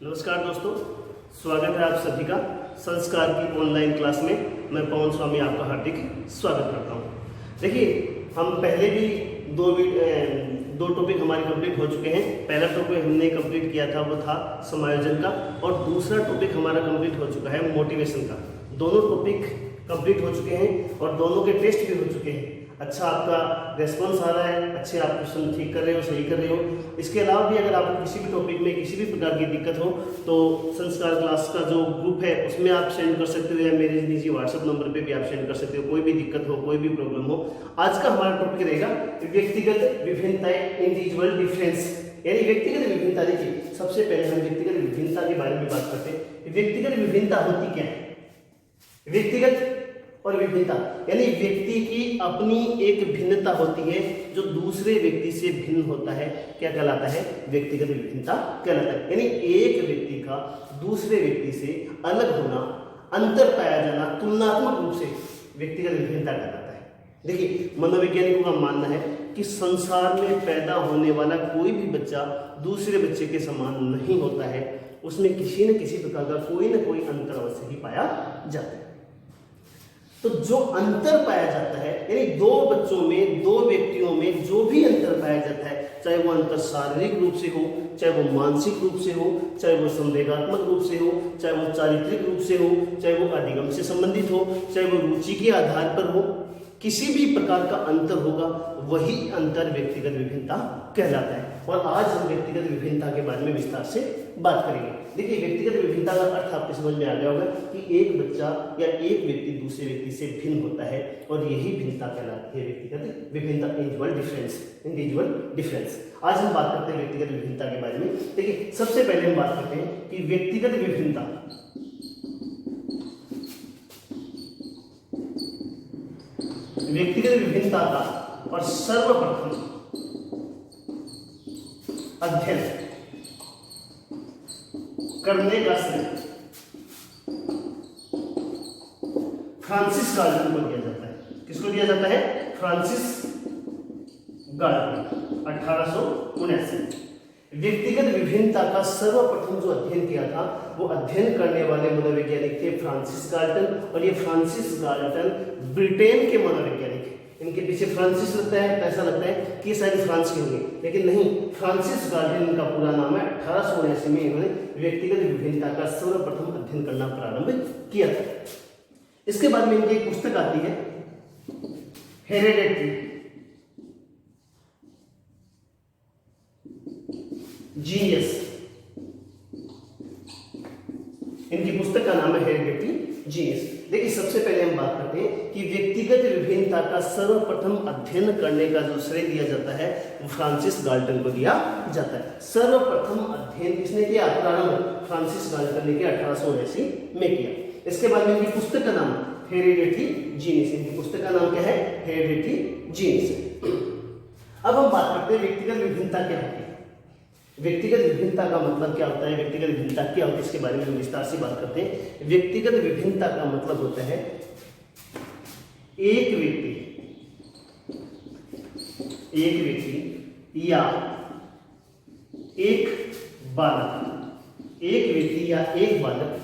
नमस्कार दोस्तों, स्वागत है आप सभी का संस्कार की ऑनलाइन क्लास में। मैं पवन स्वामी आपका हार्दिक स्वागत करता हूं। देखिए, हम पहले भी दो टॉपिक हमारे कंप्लीट हो चुके हैं। पहला टॉपिक हमने कंप्लीट किया था वो था समायोजन का, और दूसरा टॉपिक हमारा कंप्लीट हो चुका है मोटिवेशन का। दोनों टॉपिक कंप्लीट हो चुके हैं और दोनों के टेस्ट भी हो चुके हैं। अच्छा आपका रेस्पॉन्स आ रहा है, अच्छे आप क्वेश्चन ठीक कर रहे हो, सही कर रहे हो। इसके अलावा भी अगर आपको किसी भी टॉपिक में किसी भी प्रकार की दिक्कत हो तो संस्कार क्लास का जो ग्रुप है उसमें आप सेंड कर सकते हो, या मेरे निजी व्हाट्सएप नंबर पे भी आप सेंड कर सकते हो। कोई भी दिक्कत हो, कोई भी प्रॉब्लम हो। आज का हमारा टॉपिक रहेगा व्यक्तिगत विभिन्नताएं, इंडिविजुअल डिफरेंस, यानी व्यक्तिगत विभिन्नता। देखिए, सबसे पहले हम व्यक्तिगत विभिन्नता के बारे में बात करते हैं। व्यक्तिगत विभिन्नता होती क्या है? व्यक्तिगत और विभिन्नता यानी व्यक्ति की अपनी एक भिन्नता होती है जो दूसरे व्यक्ति से भिन्न होता है। क्या कहलाता है? व्यक्तिगत विभिन्नता कहलाता है। यानी एक व्यक्ति का दूसरे व्यक्ति से अलग होना, अंतर पाया जाना, तुलनात्मक रूप से व्यक्तिगत विभिन्नता कहलाता है। देखिए, मनोवैज्ञानिकों का मानना है कि संसार में पैदा होने वाला कोई भी बच्चा दूसरे बच्चे के समान नहीं होता है। उसमें किसी न किसी प्रकार का कोई न कोई अंतर अवश्य ही पाया जाता है। तो जो अंतर पाया जाता है, यानी दो बच्चों में, दो व्यक्तियों में जो भी अंतर पाया जाता है, चाहे वो अंतर शारीरिक रूप से हो, चाहे वो मानसिक रूप से हो, चाहे वो संवेगात्मक रूप से हो, चाहे वो चारित्रिक रूप से हो, चाहे वो अधिगम से संबंधित हो, चाहे वो रुचि के आधार पर हो, किसी भी प्रकार का अंतर होगा, वही अंतर व्यक्तिगत विभिन्नता कहलाता है। और आज हम व्यक्तिगत विभिन्नता के बारे में विस्तार से बात करेंगे। देखिए, व्यक्तिगत विभिन्नता का अर्थ आपको समझ में आ गया होगा कि एक बच्चा या एक व्यक्ति दूसरे व्यक्ति से भिन्न होता है, और यही भिन्नता कहलाती है व्यक्तिगत विभिन्नता, इंडिविजुअल डिफरेंस। आज हम बात करते हैं व्यक्तिगत विभिन्नता के बारे में। देखिए, सबसे पहले हम बात करते हैं कि व्यक्तिगत विभिन्नता का और सर्वप्रथम अध्ययन करने का श्रेय फ्रांसिस गाल्टन को दिया जाता है। किसको दिया जाता है? Francis Galton, 1879। व्यक्तिगत विभिन्नता का सर्वप्रथम जो अध्ययन किया था वो अध्ययन करने वाले मनोवैज्ञानिक थे फ्रांसिस गाल्टन। और ये फ्रांसिस गाल्टन ब्रिटेन के मनोवैज्ञानिक हैं। इनके पीछे फ्रांसिस लगता है, ऐसा लगता है कि शायद फ्रांस के होंगे, लेकिन नहीं, फ्रांसिस गाल्टन इनका पूरा नाम है। 1879 में इन्होंने व्यक्तिगत विभिन्नता का सर्वप्रथम अध्ययन करना प्रारंभ किया था। इसके बाद में इनकी एक पुस्तक आती है, हेरेडिटी, जीनियस। इनकी पुस्तक का नाम है हेरेडिटी जीनियस। देखिए, सबसे पहले हम बात करते हैं कि व्यक्तिगत विभिन्नता का सर्वप्रथम अध्ययन करने का जो श्रेय दिया जाता है वो फ्रांसिस गाल्टन को दिया जाता है। सर्वप्रथम अध्ययन किसने किया? प्रारंभ फ्रांसिस गाल्टन ने किया, 1879 में किया। इसके बाद में इनकी पुस्तक का नाम हेरेडिटी जीनियस। इनकी पुस्तक का नाम क्या है? Heredity genius. अब हम बात करते हैं व्यक्तिगत विभिन्नता क्या होती है। व्यक्तिगत विभिन्नता का मतलब क्या होता है, व्यक्तिगत विभिन्नता क्या होती है, इसके बारे में हम विस्तार से बात करते हैं। व्यक्तिगत विभिन्नता का मतलब होता है एक व्यक्ति या एक बालक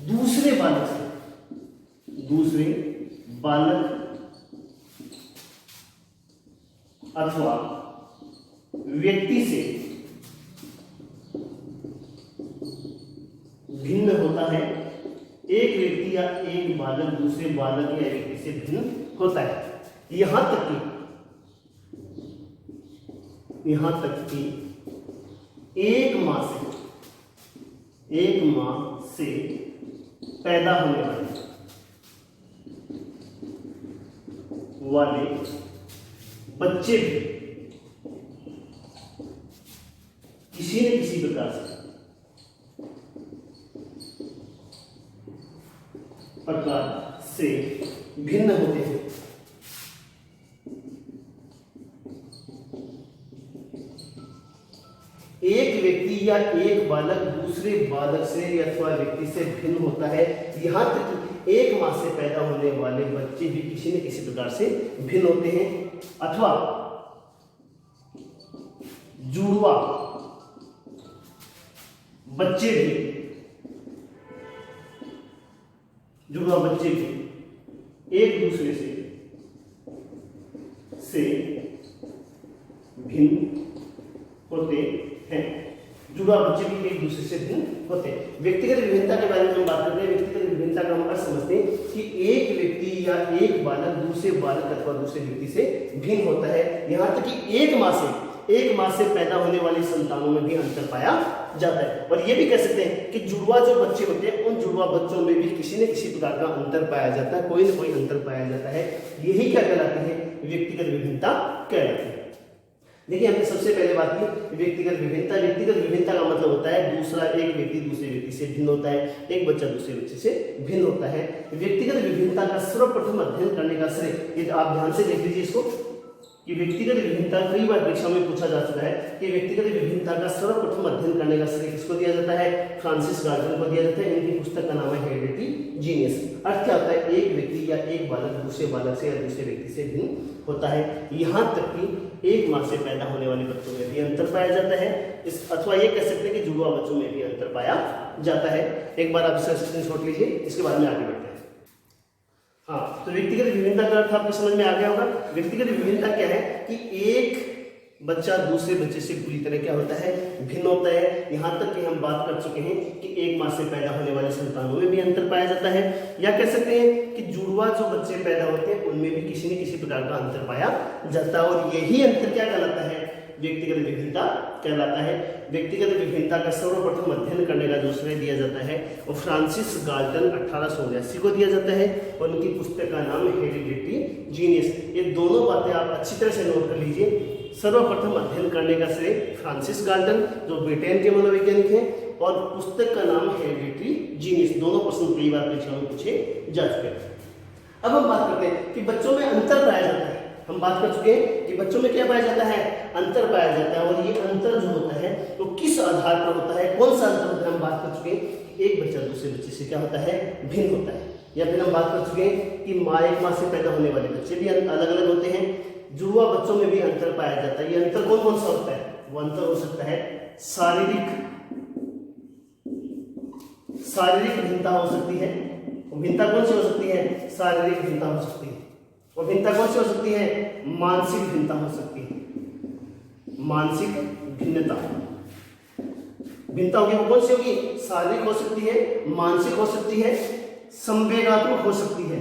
दूसरे बालक अथवा व्यक्ति से भिन्न होता है। एक व्यक्ति या एक बालक दूसरे बालक या व्यक्ति से भिन्न होता है। यहां तक कि एक माह से पैदा होने वाले बच्चे भी किसी न किसी प्रकार से भिन्न होते हैं। एक व्यक्ति या एक बालक दूसरे बालक से अथवा व्यक्ति से भिन्न होता है। यहां तक कि एक माह से पैदा होने वाले बच्चे भी किसी न किसी प्रकार से भिन्न होते हैं, अथवा जुड़वा बच्चे भी जुड़वा बच्चे भी एक दूसरे से भिन्न होते हैं। जुड़वा बच्चे भी एक दूसरे से भिन्न होते हैं। व्यक्तिगत विभिन्नता के बारे में हम बात करते हैं। व्यक्तिगत विभिन्नता का हम अर्थ समझते हैं कि एक व्यक्ति या एक बालक दूसरे बालक अथवा दूसरे व्यक्ति से भिन्न होता है। यहाँ तक कि एक माह से पैदा होने वाली संतानों में भी अंतर पाया जाता है। और ये भी कह सकते हैं कि जुड़वा जो बच्चे होते हैं उन जुड़वा बच्चों में भी किसी न किसी प्रकार का अंतर पाया जाता है, कोई न कोई अंतर पाया जाता है। यही क्या कहलाती है? व्यक्तिगत विभिन्नता कहलाती है। देखिए, हमने सबसे पहले बात की व्यक्तिगत विभिन्नता। व्यक्तिगत विभिन्नता का मतलब होता है दूसरा एक व्यक्ति दूसरे व्यक्ति से भिन्न होता है, एक बच्चा दूसरे बच्चे से भिन्न होता है। व्यक्तिगत विभिन्नता का सर्वप्रथम अध्ययन करने का श्रेय, ये आप ध्यान से देख लीजिए इसको, कि व्यक्तिगत विभिन्नता कई बार परीक्षा में पूछा जा चुका है कि व्यक्तिगत विभिन्नता का सर्वप्रथम अध्ययन करने का श्रेय किसको दिया जाता है? फ्रांसिस गार्टन को दिया जाता है। इनकी पुस्तक का नाम है हेरेडिटी जीनियस। अर्थ क्या होता है? एक व्यक्ति या एक बालक दूसरे बालक से या दूसरे व्यक्ति से भिन्न होता है। यहाँ तक कि एक माह से पैदा होने वाले बच्चों में भी अंतर पाया जाता है, इस अथवा ये कह सकते हैं कि जुड़वा बच्चों में भी अंतर पाया जाता है। एक बार आप इसका स्क्रीनशॉट लीजिए, इसके बाद में आगे बढ़ते हैं। हाँ, तो व्यक्तिगत विभिन्नता का अर्थ आपको समझ में आ गया होगा। व्यक्तिगत विभिन्नता क्या है कि एक बच्चा दूसरे बच्चे से पूरी तरह क्या होता है? भिन्न होता है। यहाँ तक कि हम बात कर चुके हैं कि एक माह से पैदा होने वाले संतानों में भी अंतर पाया जाता है, या कह सकते हैं कि जुड़वा जो बच्चे पैदा होते हैं उनमें भी किसी न किसी प्रकार का अंतर पाया जाता है। और यही अंतर क्या कहलाता है? व्यक्तिगत विभिन्नता कहलाता है। व्यक्तिगत विभिन्नता का सर्वप्रथम अध्ययन करने का जो श्रेय दिया जाता है वो फ्रांसिस गाल्टन 1879 को दिया जाता है, और उनकी पुस्तक का नाम है हेरेडिटी जीनियस। ये दोनों बातें आप अच्छी तरह से नोट कर लीजिए। सर्वप्रथम अध्ययन करने का श्रेय फ्रांसिस गाल्टन, जो ब्रिटेन के मनोवैज्ञानिक हैं, और पुस्तक का नाम है हेरेडिटी जीनियस। दोनों प्रश्न कई बार परीक्षा में पूछे जा चुके हैं। अब हम बात करते हैं कि बच्चों में अंतर पाया जाता है। हम बात कर चुके हैं कि बच्चों में क्या पाया जाता है? अंतर पाया जाता है। और ये अंतर जो होता है तो किस आधार पर होता है? कौन सा अंतर होता है? हम बात कर चुके हैं कि एक बच्चा दूसरे बच्चे से क्या होता है? भिन्न होता है। या फिर हम बात कर चुके हैं कि एक माह से पैदा होने वाले बच्चे भी अलग अलग होते हैं। जुड़वा बच्चों में भी अंतर पाया जाता है। ये अंतर कौन कौन सा होता है? वो अंतर हो सकता है शारीरिक भिन्नता हो सकती है। भिन्नता कौन सी हो सकती है? शारीरिक भिन्नता हो सकती है। और भिन्नता कौन सी हो सकती है? मानसिक भिन्नता हो सकती है। मानसिक भिन्नता होगी, वो कौन सी होगी? शारीरिक हो सकती है, मानसिक हो सकती है, संवेगात्मक हो सकती है।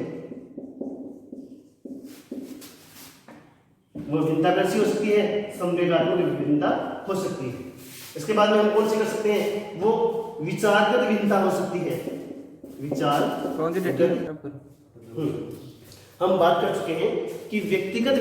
वो भिन्नता कैसी हो सकती है? संवेगात्मक भिन्नता हो सकती है। इसके बाद में हम कौन सी कर सकते हैं? वो विचारगत भिन्नता हो सकती है। हम बात कर चुके हैं कि व्यक्तिगत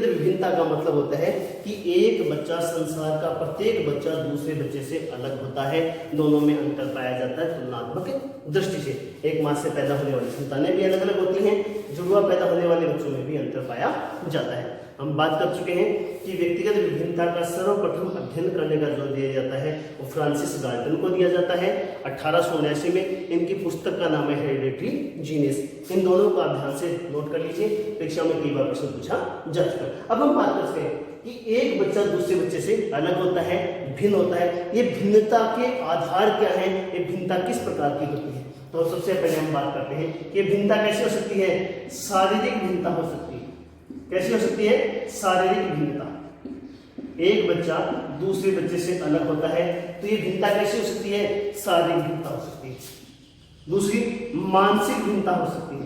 विभिन्नता का मतलब होता है कि एक बच्चा, संसार का प्रत्येक बच्चा दूसरे बच्चे से अलग होता है। दोनों में अंतर पाया जाता है तुलनात्मक दृष्टि से। एक माह से पैदा होने वाली संतानें भी अलग अलग होती हैं, जुड़वा पैदा होने वाले बच्चों में भी अंतर पाया जाता है। हम बात कर चुके हैं कि व्यक्तिगत विभिन्नता का सर्वप्रथम अध्ययन करने का जो दिया जाता है वो फ्रांसिस गाल्टन को दिया जाता है 1879 में। इनकी पुस्तक का नाम है हेरेडिटी जीनियस। इन दोनों को आप ध्यान से नोट कर लीजिए, परीक्षा में कई बार प्रश्न पूछा जा चुका है। अब हम बात करते हैं कि एक बच्चा दूसरे बच्चे से अलग होता है, भिन्न होता है। ये भिन्नता के आधार क्या है? ये भिन्नता किस प्रकार की होती है? तो सबसे पहले हम बात करते हैं कि भिन्नता कैसी हो सकती है? शारीरिक भिन्नता हो सकती है। कैसी हो सकती है? शारीरिक भिन्नता। एक बच्चा दूसरे बच्चे से अलग होता है तो ये भिन्नता कैसी हो सकती है? शारीरिक भिन्नता हो सकती है। दूसरी मानसिक भिन्नता हो सकती है।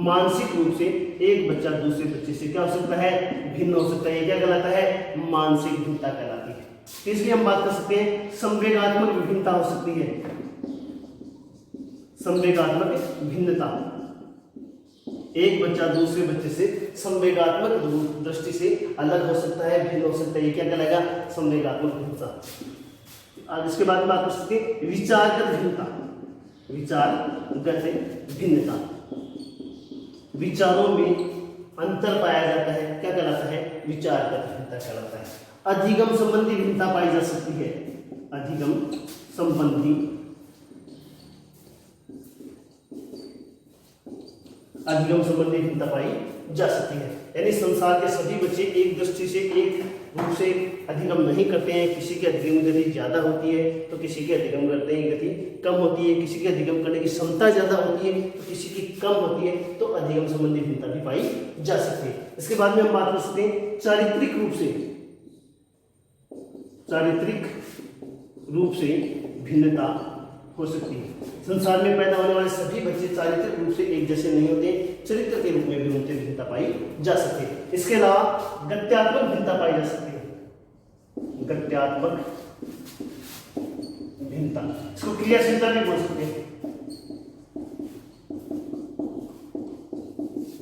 मानसिक रूप से एक बच्चा दूसरे बच्चे से क्या हो सकता है? भिन्न हो सकता है। ये क्या कहलाता है? मानसिक भिन्नता कहलाती है। तीसरी हम बात कर सकते हैं संवेगात्मक भिन्नता हो सकती है। संवेगात्मक भिन्नता, एक बच्चा दूसरे बच्चे से संवेगात्मक दृष्टि से अलग हो सकता है, भिन्न हो सकता है। ये क्या कहलाएगा? संवेगात्मक भिन्नता। आज इसके बाद बात कर सकते हैं विचारगत भिन्नता। विचारगत भिन्नता, विचारों में अंतर पाया जाता है, क्या कहलाता है? विचारगत भिन्नता कहलाता है। अधिगम संबंधी भिन्नता पाई जा सकती है। अधिगम संबंधी भिन्नता पाई जा सकती है। यानी संसार के सभी बच्चे एक दृष्टि से, एक रूप से अधिगम नहीं करते हैं। किसी की अधिगम गति ज़्यादा होती है तो किसी की अधिगम करते हैं गति कम होती है, किसी की अधिगम करने की क्षमता ज़्यादा होती है तो किसी की कम होती है, तो अधिगम संबंधी भिन्नता भी पाई जा सकती है। इसके बाद में हम बात कर सकते हैं चारित्रिक रूप से भिन्नता हो सकती है। संसार में पैदा होने वाले सभी बच्चे चारित्रिक रूप से एक जैसे नहीं होते, चरित्र के रूप में भी उनकी भिन्नता पाई जा सकती है। इसके अलावा गत्यात्मक भिन्नता पाई जा सकती है। गत्यात्मक भिन्नता, इसको क्रियाशीलता भी बोल सकते हैं।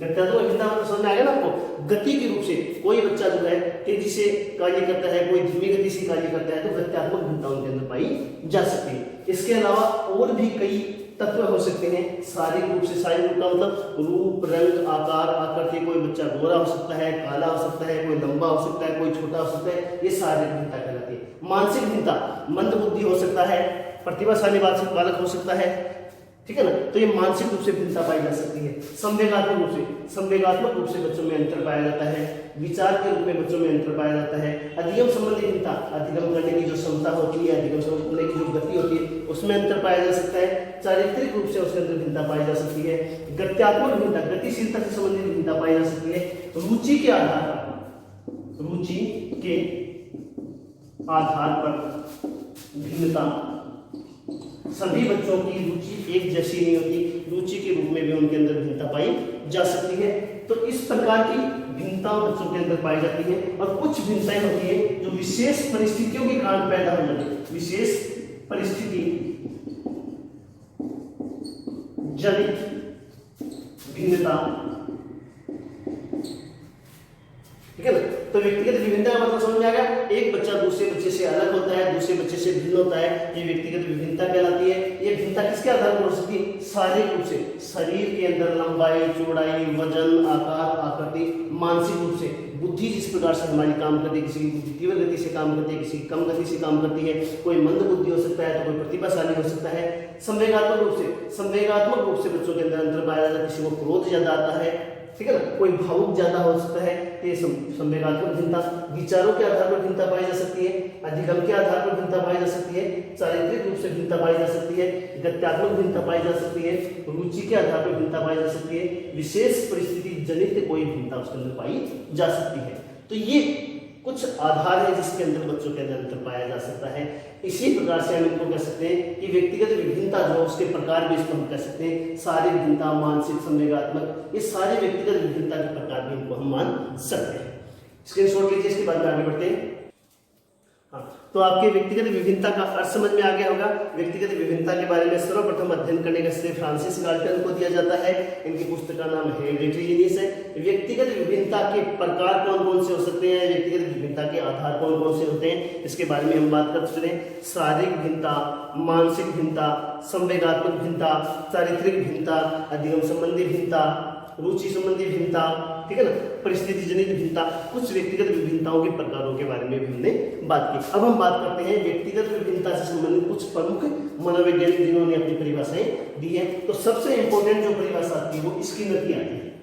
गत्यात्मक भिन्नता मतलब समझ में आ गया ना आपको? गति के रूप से कोई बच्चा जो है तेजी से कार्य करता है, कोई धीमी गति से कार्य करता है, तो गत्यात्मक भिन्नता उनके अंदर पाई जा सकती है। इसके अलावा और भी कई तत्व हो सकते हैं शारीरिक रूप से। शारीरिक रूप का मतलब रूप, रंग, आकार, आकृति। कोई बच्चा गोरा हो सकता है, काला हो सकता है, कोई लंबा हो सकता है, कोई छोटा हो सकता है, ये शारीरिक भिन्नता कहलाती है। मानसिक भिन्नता, मंद बुद्धि हो सकता है, प्रतिभाशाली बालक हो सकता है, ठीक है ना, तो ये मानसिक रूप से भिन्नता पाई जा सकती है। संवेगात्मक रूप से बच्चों में अंतर पाया जाता है। विचार के रूप में बच्चों में अंतर पाया जाता है। अधिगम संबंधी भिन्नता, अधिगम करने की जो क्षमता होती है, अधिगम करने की जो गति होती है, उसमें अंतर पाया जा सकता है। चारित्रिक रूप से उसके अंदर भिन्नता पाई जा सकती है। गत्यात्मक भिन्नता, गतिशीलता से संबंधित भिन्नता पाई जा सकती है। रुचि के आधार पर भिन्नता, सभी बच्चों की रुचि एक जैसी नहीं होती, रुचि के रूप में भी उनके अंदर भिन्नता पाई जा सकती है। तो इस प्रकार की भिन्नता बच्चों के अंदर पाई जाती है। और कुछ भिन्नताएं होती है जो विशेष परिस्थितियों के कारण पैदा हो जाती है। विशेष परिस्थिति जनित भिन्नता, ठीक है ना। तो व्यक्तिगत विभिन्नता का मतलब समझ में आ गया? एक बच्चा दूसरे बच्चे से अलग होता है, दूसरे बच्चे से भिन्न होता है, ये व्यक्तिगत विभिन्नता कहलाती है। ये भिन्नता किसके आधार पर हो सकती है? शारीरिक रूप से, शरीर के अंदर लंबाई, चौड़ाई, वजन, आकार, आकृति। मानसिक रूप से, बुद्धि जिस प्रकार से हमारी काम करती है, किसी की बुद्धि तीव्र गति से काम करती है, किसी की कम गति से काम करती है, कोई मंद बुद्धि हो सकता है तो कोई प्रतिभाशाली हो सकता है। संवेगात्मक रूप से बच्चों के अंदर अंतर पाया जाता है। किसी को क्रोध ज्यादा आता है, ठीक है ना, कोई भावुक ज्यादा हो सकता है, ये संवेगात्मक भिन्नता। विचारों के आधार पर भिन्नता पाई जा सकती है। अधिगम के आधार पर भिन्नता पाई जा सकती है। चारित्रिक रूप से भिन्नता पाई जा सकती है। गत्यात्मक भिन्नता पाई जा सकती है। रुचि के आधार पर भिन्नता पाई जा सकती है। विशेष परिस्थिति जनित कोई भिन्नता उसके अंदर पाई जा सकती है। तो ये कुछ आधार है जिसके अंदर बच्चों के अंदर अंतर पाया जा सकता है। इसी प्रकार से हम इनको कह सकते हैं कि व्यक्तिगत विभिन्नता जो उसके प्रकार भी इसको हम कह सकते हैं। शारीरिक भिन्नता, मानसिक, संवेगात्मक, ये सारे व्यक्तिगत विभिन्नता के प्रकार भी इनको हम मान सकते हैं। स्क्रीनशॉट लीजिए, इसके बाद में आगे बढ़ते हैं। हाँ, तो आपके व्यक्तिगत विभिन्नता का अर्थ समझ में आ गया होगा। व्यक्तिगत विभिन्नता के बारे में सर्वप्रथम अध्ययन करने का श्रेय फ्रांसिस गाल्टन को दिया जाता है। इनकी पुस्तक का नाम हेरिडिटरी जीनियस है। व्यक्तिगत विभिन्नता के प्रकार कौन कौन से हो सकते हैं, व्यक्तिगत विभिन्नता के आधार कौन कौन से होते हैं, इसके बारे में हम बात कर सकते हैं। शारीरिक भिन्नता, मानसिक भिन्नता, संवेगात्मक भिन्नता, चारित्रिक भिन्नता, अधिगम संबंधी भिन्नता, रुचि संबंधी भिन्नता, ठीक है ना, परिस्थिति जनित भिन्नता। कुछ व्यक्तिगत विभिन्नताओं के प्रकारों के बारे में भी हमने बात की। अब हम बात करते हैं व्यक्तिगत विभिन्नता से संबंधित कुछ प्रमुख मनोवैज्ञानिक जिन्होंने अपनी परिभाषाएं दी है। तो सबसे इंपॉर्टेंट जो परिभाषा आती है वो स्किनर की आती है।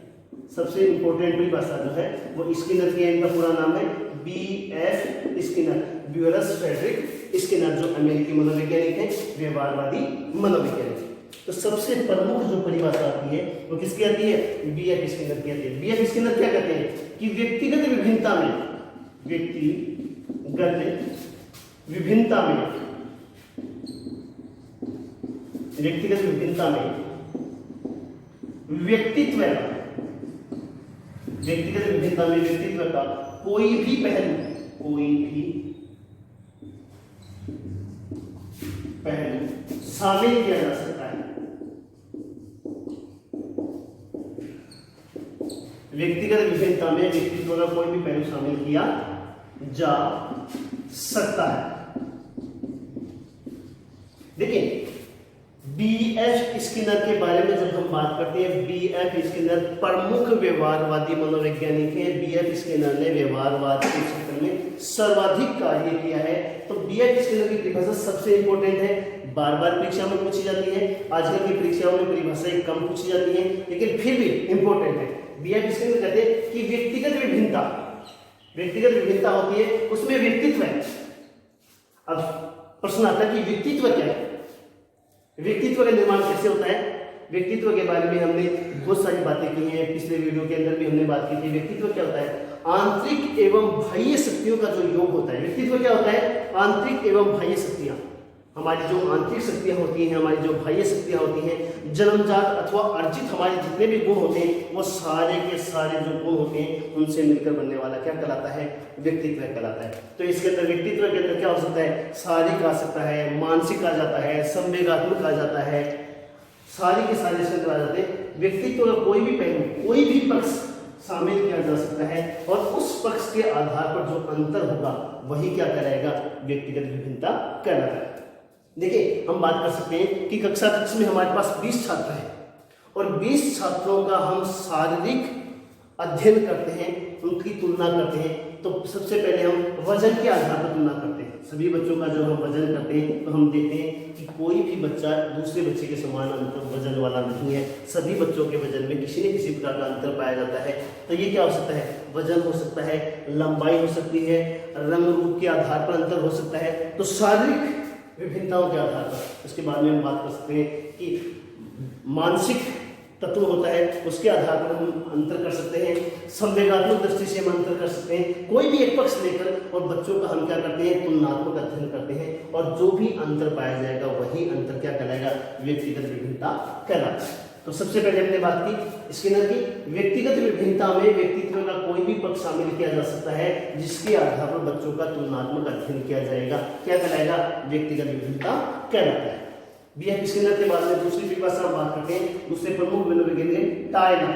सबसे इंपॉर्टेंट परिभाषा जो है वो स्किनर की है। इनका पूरा नाम है B.F. स्किनर, ब्यूरस फ्रेडरिक स्किनर, जो अमेरिकी मनोवैज्ञानिक है, व्यवहारवादी मनोवैज्ञानिक। तो सबसे प्रमुख जो परिभाषा आती है वो किसकी आती है? B.F. स्किनर की आती है। B.F. स्किनर क्या कहते हैं कि व्यक्तिगत विभिन्नता में व्यक्तित्व का कोई भी पहलू शामिल किया जा सकता है। व्यक्तिगत विभिन्नता में व्यक्तित्व का कोई भी पहलू शामिल किया जा सकता है। देखिए, B.F. स्किनर के बारे में जब हम बात करते हैं, B.F. स्किनर प्रमुख व्यवहारवादी मनोवैज्ञानिक है। B.F. स्किनर ने व्यवहारवाद के क्षेत्र में सर्वाधिक कार्य किया है। तो B.F. स्किनर की परिभाषा सबसे इंपॉर्टेंट है, बार बार परीक्षा में पूछी जाती है। आजकल की परीक्षाओं में परिभाषाएं कम पूछी जाती हैं, लेकिन फिर भी इंपॉर्टेंट है। B.F. स्किनर कहते हैं कि व्यक्तिगत व्यक्तिगत विभिन्नता होती है, उसमें व्यक्तित्व है। अब प्रश्न आता है कि व्यक्तित्व क्या है, व्यक्तित्व का निर्माण कैसे होता है। व्यक्तित्व के बारे में हमने बहुत सारी बातें की हैं, पिछले वीडियो के अंदर भी हमने बात की थी। व्यक्तित्व क्या होता है, आंतरिक एवं बाह्य शक्तियों का जो योग होता है। व्यक्तित्व क्या होता है, आंतरिक एवं बाह्य शक्तियां। हमारी जो आंतरिक शक्तियां होती हैं, हमारी जो बाह्य शक्तियां होती हैं, जन्मजात अथवा अर्जित हमारे जितने भी गुण होते हैं, वो सारे के सारे जो गुण होते हैं उनसे मिलकर बनने वाला क्या कहलाता है, व्यक्तित्व कहलाता है। तो इसके अंदर व्यक्तित्व के अंदर क्या हो सकता है, शारीरिक आ सकता है, मानसिक आ जाता है, संवेगात्मक आ जाता है, सारी के सारे इसके अंदर आ जाते हैं। व्यक्तित्व का कोई भी पहलू, कोई भी पक्ष शामिल किया जा सकता है और उस पक्ष के आधार पर जो अंतर होगा वही क्या कहलाएगा, व्यक्तिगत विभिन्नता कहलाता है। देखिए हम बात कर सकते हैं कि कक्षा कक्ष में हमारे पास 20 छात्र हैं और 20 छात्रों का हम शारीरिक अध्ययन करते हैं, उनकी तुलना करते हैं। तो सबसे पहले हम वजन के आधार पर तुलना करते हैं। सभी बच्चों का जब हम वजन करते हैं तो हम देखते हैं कि कोई भी बच्चा दूसरे बच्चे के समान अंतर वजन वाला नहीं है। सभी बच्चों के वजन में किसी न किसी प्रकार का अंतर पाया जाता है। तो ये क्या हो सकता है, वजन हो सकता है, लंबाई हो सकती है, रंग रूप के आधार पर अंतर हो सकता है। तो शारीरिक विभिन्नताओं के आधार पर इसके बाद में हम बात कर सकते हैं कि मानसिक तत्व होता है, उसके आधार पर हम अंतर कर सकते हैं। संवेगात्मक दृष्टि से हम अंतर कर सकते हैं। कोई भी एक पक्ष लेकर और बच्चों का हम क्या करते हैं, तुलनात्मक अध्ययन करते हैं और जो भी अंतर पाया जाएगा वही अंतर क्या कहलाएगा, व्यक्तिगत विभिन्नता कहलाता है। तो सबसे पहले हमने बात की स्किनर की, व्यक्तिगत विभिन्नता में व्यक्तित्व का कोई भी पक्ष शामिल किया जा सकता है जिसके आधार पर बच्चों का तुलनात्मक अध्ययन किया जाएगा, क्या कहलाएगा, व्यक्तिगत विभिन्नता कहलाता है। बीएफ स्किनर के बाद में दूसरी परिभाषा हम बात करते हैं, दूसरे प्रमुख मनोवैज्ञानिक टायलर।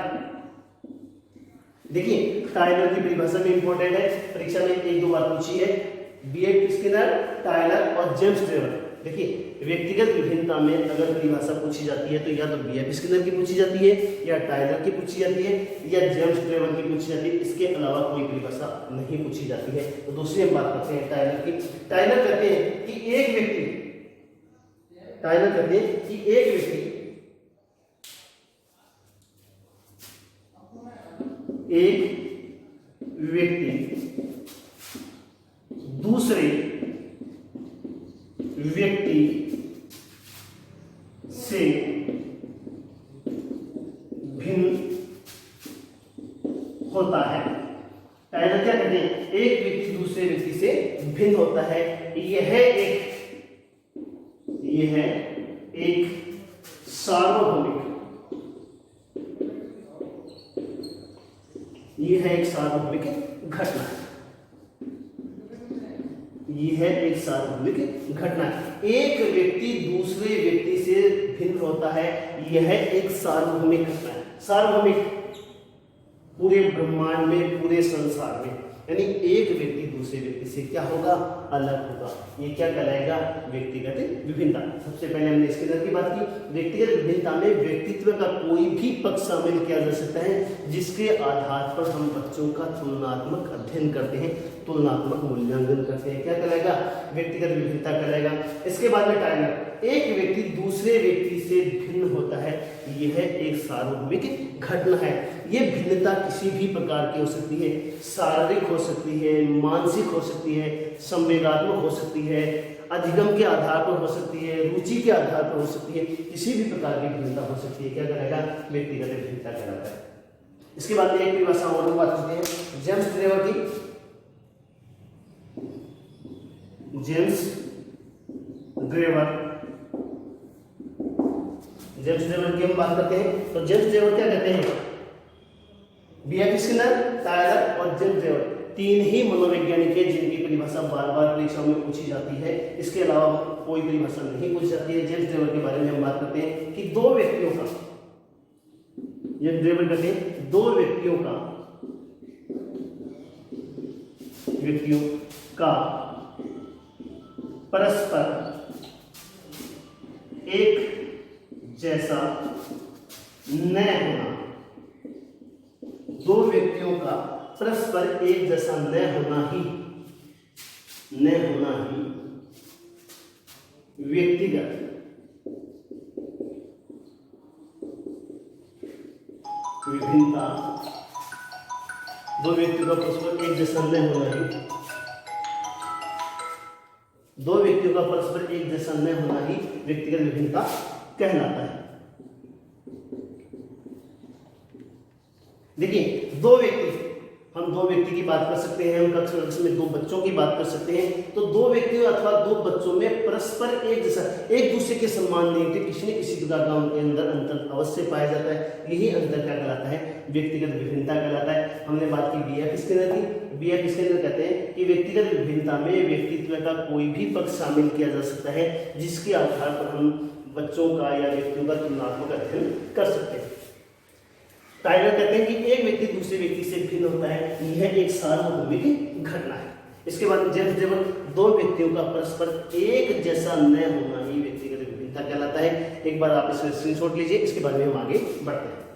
देखिए टायलर की परिभाषा भी इंपॉर्टेंट है, परीक्षा में 1-2 बार पूछी है। बीएफ स्किनर, टायलर और जेम्स ट्रेवर। देखिए व्यक्तिगत विभिन्नता में अगर परिभाषा पूछी जाती है तो या तो बीएफ स्किनर की पूछी जाती है, या टायलर की पूछी जाती है, या जेम्स ट्रेवर की पूछी जाती है। इसके अलावा कोई परिभाषा नहीं पूछी जाती है। तो दूसरी हम बात करते हैं टायलर की। टायलर कहते हैं कि एक व्यक्ति, टायलर कहते हैं कि एक व्यक्ति दूसरे व्यक्ति से भिन्न होता है। टायलर क्या कहते हैं, एक व्यक्ति दूसरे व्यक्ति से भिन्न होता है। यह एक सार्वभौमिक, यह है एक सार्वभौमिक घटना है। यह है एक सार्वभौमिक घटना है। एक व्यक्ति दूसरे व्यक्ति से भिन्न होता है, यह एक सार्वभौमिक घटना है। सार्वभौमिक पूरे ब्रह्मांड में, पूरे संसार में, यानी एक व्यक्ति दूसरे व्यक्ति से क्या होगा, अलग होगा। ये क्या कहलाएगा, व्यक्तिगत विभिन्नता। सबसे पहले हमने इसके अंदर की बात की। व्यक्तिगत विभिन्नता में व्यक्तित्व का कोई भी पक्ष शामिल किया जा सकता है जिसके आधार पर हम बच्चों का तुलनात्मक अध्ययन करते हैं, तुलनात्मक मूल्यांकन करते हैं, क्या कहलाएगा, व्यक्तिगत विभिन्नता कहलाएगा। इसके बाद में टायलर, एक व्यक्ति दूसरे व्यक्ति से भिन्न होता है, यह एक सार्वभौमिक घटना है। यह भिन्नता किसी भी प्रकार की हो सकती है, शारीरिक हो सकती है, मानसिक हो सकती है, संवेगात्मक हो सकती है, अधिगम के आधार पर हो सकती है, रुचि के आधार पर हो सकती है, किसी भी प्रकार की भिन्नता हो सकती है, क्या कहलाएगा, व्यक्तिगत भिन्नता कहलाता है। इसके बाद में एक परिभाषा और बात करते हैं जेम्स ट्रेवर की। जेम्स ट्रेवर की हम बात करते हैं तो जेम्स ट्रेवर क्या कहते हैं, बीएफ स्किनर, टायलर और जेम्स ट्रेवर तीन ही मनोवैज्ञानिक है जिनकी परिभाषा बार बार परीक्षाओं में पूछी जाती है। इसके अलावा कोई परिभाषा नहीं पूछी जाती है। जेम्स ट्रेवर के बारे में हम बात करते हैं कि दो व्यक्तियों का, जेम्स ट्रेवर कहते हैं दो व्यक्तियों का परस्पर एक जैसा न होना, दो व्यक्तियों का परस्पर एक जैसा न होना ही व्यक्तिगत विभिन्नता दो व्यक्तियों का परस्पर एक जैसा न होना ही, दो व्यक्तियों का परस्पर एक जैसा न होना ही व्यक्तिगत विभिन्नता कहलाता है। देखिए हम दो व्यक्ति की बात कर सकते हैं, हम कक्ष में दो बच्चों की बात कर सकते हैं। तो दो व्यक्तियों अथवा दो बच्चों में परस्पर एक जैसा एक दूसरे के समान नहीं होते, किसी न किसी प्रकार का उनके अंदर अंतर अवश्य पाया जाता है। यही अंतर क्या कहलाता है? व्यक्तिगत विभिन्नता कहलाता है। हमने बात की बिया किसके अंदर थी? बिया किसके अंदर कहते हैं कि व्यक्तिगत विभिन्नता में व्यक्तित्व का कोई भी पक्ष शामिल किया जा सकता है, जिसके आधार पर हम बच्चों का या व्यक्तियों का तुलनात्मक अध्ययन कर सकते हैं। टाइलर कहते हैं कि एक व्यक्ति दूसरे व्यक्ति से भिन्न होता है, यह एक सार्वभौमिक घटना है। इसके बाद जब दो व्यक्तियों का परस्पर एक जैसा न होना ही व्यक्तिगत विभिन्नता कहलाता है। एक बार आप इसमें स्क्रीनशॉट लीजिए, इसके बाद में हम आगे बढ़ते हैं।